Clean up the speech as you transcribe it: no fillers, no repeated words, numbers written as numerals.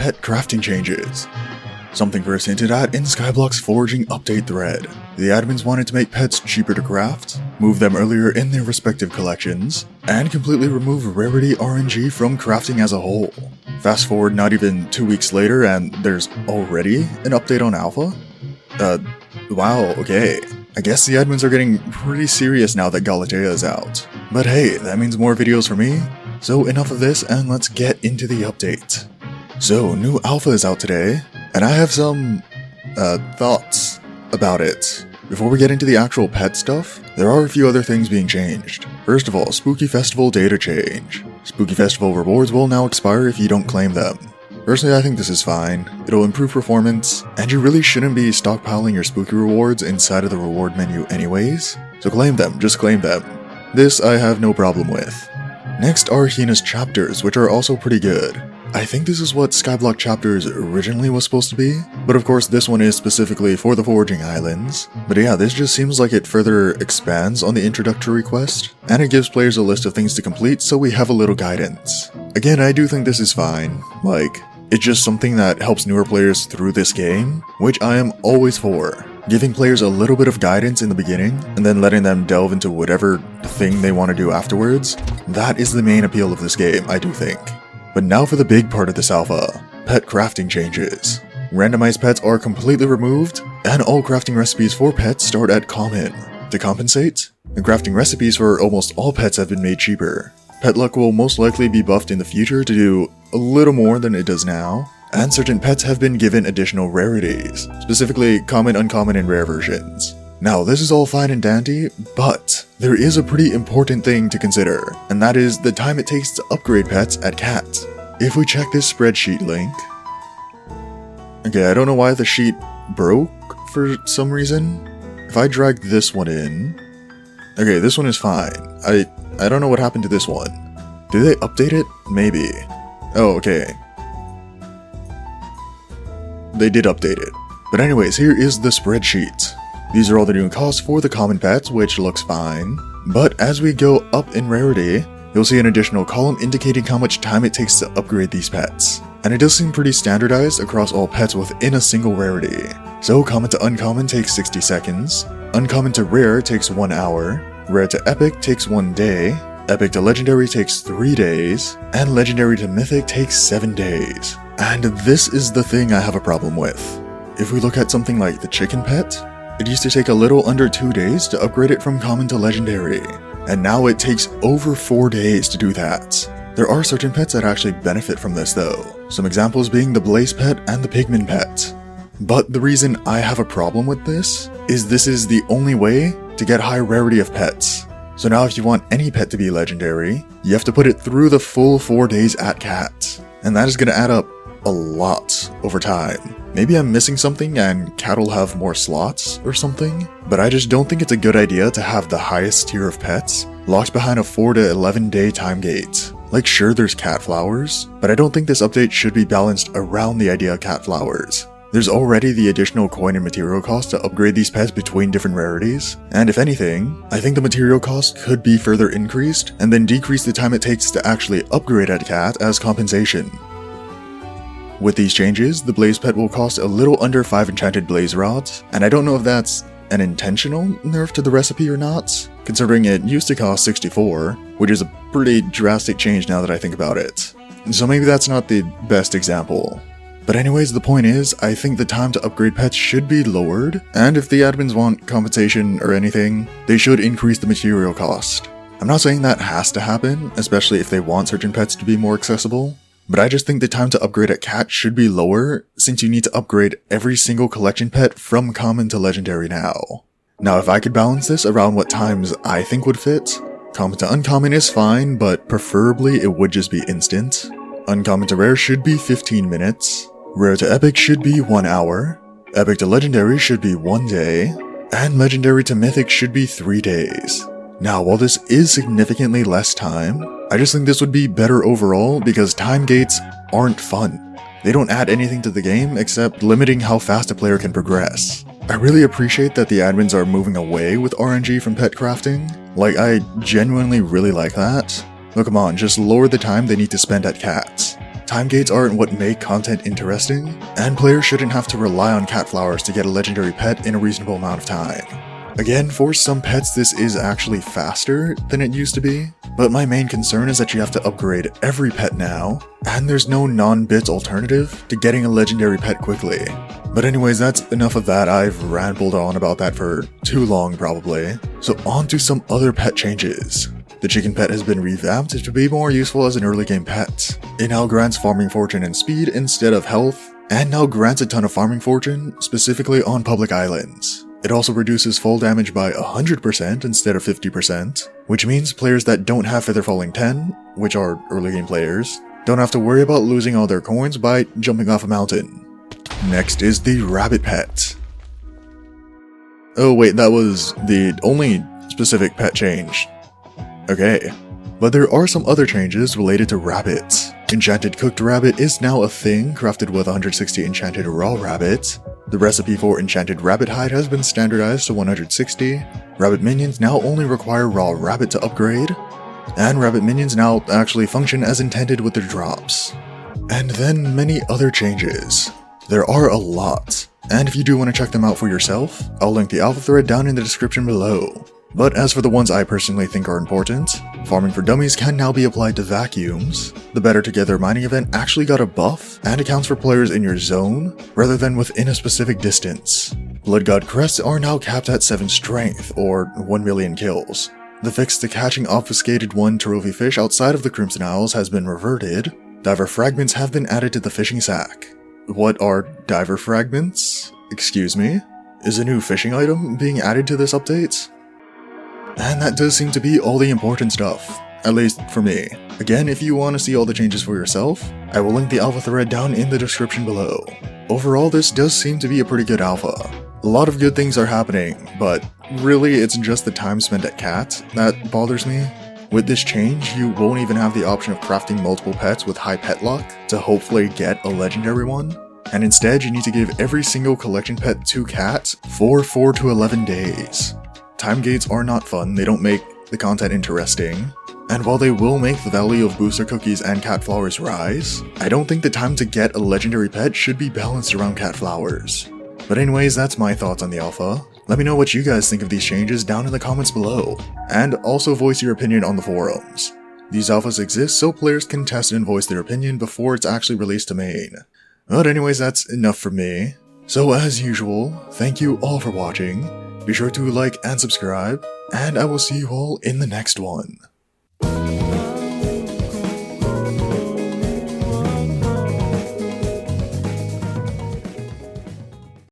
pet crafting changes. Something first hinted at in Skyblock's foraging update thread. The admins wanted to make pets cheaper to craft, move them earlier in their respective collections, and completely remove rarity RNG from crafting as a whole. Fast forward not even 2 weeks later and there's already an update on alpha? Wow, okay. I guess the admins are getting pretty serious now that Galatea is out. But hey, that means more videos for me. So enough of this and let's get into the update. So, new alpha is out today, and I have some, thoughts about it. Before we get into the actual pet stuff, there are a few other things being changed. First of all, Spooky Festival data change. Spooky Festival rewards will now expire if you don't claim them. Personally, I think this is fine. It'll improve performance, and you really shouldn't be stockpiling your spooky rewards inside of the reward menu anyways, so claim them, just claim them. This I have no problem with. Next are Hina's chapters, which are also pretty good. I think this is what Skyblock chapters originally was supposed to be, but of course this one is specifically for the Foraging Islands. But yeah, this just seems like it further expands on the introductory quest, and it gives players a list of things to complete so we have a little guidance. Again, I do think this is fine, like, it's just something that helps newer players through this game, which I am always for. Giving players a little bit of guidance in the beginning, and then letting them delve into whatever thing they want to do afterwards, that is the main appeal of this game, I do think. But now for the big part of this alpha, pet crafting changes. Randomized pets are completely removed, and all crafting recipes for pets start at common. To compensate, the crafting recipes for almost all pets have been made cheaper. Pet luck will most likely be buffed in the future to do a little more than it does now, and certain pets have been given additional rarities, specifically common, uncommon, and rare versions. Now, this is all fine and dandy, but there is a pretty important thing to consider, and that is the time it takes to upgrade pets at Cat. If we check this spreadsheet link... Okay, I don't know why the sheet broke for some reason. If I drag this one in... Okay, this one is fine. I don't know what happened to this one. Did they update it? Maybe. Oh, okay. They did update it. But anyways, here is the spreadsheet. These are all the new costs for the common pets, which looks fine. But as we go up in rarity, you'll see an additional column indicating how much time it takes to upgrade these pets. And it does seem pretty standardized across all pets within a single rarity. So common to uncommon takes 60 seconds, uncommon to rare takes 1 hour, rare to epic takes 1 day, epic to legendary takes 3 days, and legendary to mythic takes 7 days. And this is the thing I have a problem with. If we look at something like the chicken pet, it used to take a little under 2 days to upgrade it from common to legendary, and now it takes over 4 days to do that. There are certain pets that actually benefit from this though, some examples being the Blaze pet and the Pigman pet. But the reason I have a problem with this is the only way to get high rarity of pets. So now if you want any pet to be legendary, you have to put it through the full 4 days at Cat, and that is going to add up a lot over time. Maybe I'm missing something and Cat will have more slots or something, but I just don't think it's a good idea to have the highest tier of pets locked behind a 4 to 11 day time gate. Like sure there's cat flowers, but I don't think this update should be balanced around the idea of cat flowers. There's already the additional coin and material cost to upgrade these pets between different rarities, and if anything, I think the material cost could be further increased and then decrease the time it takes to actually upgrade at Cat as compensation. With these changes, the Blaze pet will cost a little under 5 enchanted blaze rods, and I don't know if that's an intentional nerf to the recipe or not, considering it used to cost 64, which is a pretty drastic change now that I think about it. So maybe that's not the best example. But anyways, the point is, I think the time to upgrade pets should be lowered, and if the admins want compensation or anything, they should increase the material cost. I'm not saying that has to happen, especially if they want certain pets to be more accessible, but I just think the time to upgrade at Cat should be lower, since you need to upgrade every single collection pet from common to legendary now. Now if I could balance this around what times I think would fit, common to uncommon is fine, but preferably it would just be instant. Uncommon to rare should be 15 minutes, rare to epic should be 1 hour, epic to legendary should be 1 day, and legendary to mythic should be 3 days. Now while this is significantly less time, I just think this would be better overall because time gates aren't fun. They don't add anything to the game except limiting how fast a player can progress. I really appreciate that the admins are moving away with RNG from pet crafting. Like, I genuinely really like that. But come on, just lower the time they need to spend at Cats. time gates aren't what make content interesting, and players shouldn't have to rely on cat flowers to get a legendary pet in a reasonable amount of time. Again, for some pets this is actually faster than it used to be, but my main concern is that you have to upgrade every pet now, and there's no non-bits alternative to getting a legendary pet quickly. But anyways, that's enough of that. I've rambled on about that for too long probably. So on to some other pet changes. The chicken pet has been revamped to be more useful as an early game pet. It now grants farming fortune and speed instead of health, and now grants a ton of farming fortune, specifically on public islands. It also reduces fall damage by 100% instead of 50%, which means players that don't have Feather Falling 10, which are early game players, don't have to worry about losing all their coins by jumping off a mountain. Next is the rabbit pet. Oh wait, that was the only specific pet change. Okay. But there are some other changes related to rabbits. Enchanted cooked rabbit is now a thing, crafted with 160 enchanted raw rabbit. The recipe for enchanted rabbit hide has been standardized to 160. Rabbit minions now only require raw rabbit to upgrade. And rabbit minions now actually function as intended with their drops. And then many other changes. There are a lot, and if you do want to check them out for yourself, I'll link the alpha thread down in the description below. But as for the ones I personally think are important, farming for dummies can now be applied to vacuums. The Better Together mining event actually got a buff and accounts for players in your zone, rather than within a specific distance. Blood God crests are now capped at 7 strength, or 1 million kills. The fix to catching obfuscated 1 trophy fish outside of the Crimson Isles has been reverted. Diver fragments have been added to the fishing sack. What are diver fragments? Excuse me? Is a new fishing item being added to this update? And that does seem to be all the important stuff, at least for me. Again, if you want to see all the changes for yourself, I will link the alpha thread down in the description below. Overall, this does seem to be a pretty good alpha. A lot of good things are happening, but really it's just the time spent at Cat that bothers me. With this change, you won't even have the option of crafting multiple pets with high pet luck to hopefully get a legendary one. And instead, you need to give every single collection pet to Cat for 4 to 11 days. Time gates are not fun, they don't make the content interesting, and while they will make the value of booster cookies and cat flowers rise, I don't think the time to get a legendary pet should be balanced around cat flowers. But anyways, that's my thoughts on the alpha. Let me know what you guys think of these changes down in the comments below, and also voice your opinion on the forums. These alphas exist so players can test and voice their opinion before it's actually released to main. But anyways, that's enough from me. So as usual, thank you all for watching. Be sure to like and subscribe, and I will see you all in the next one.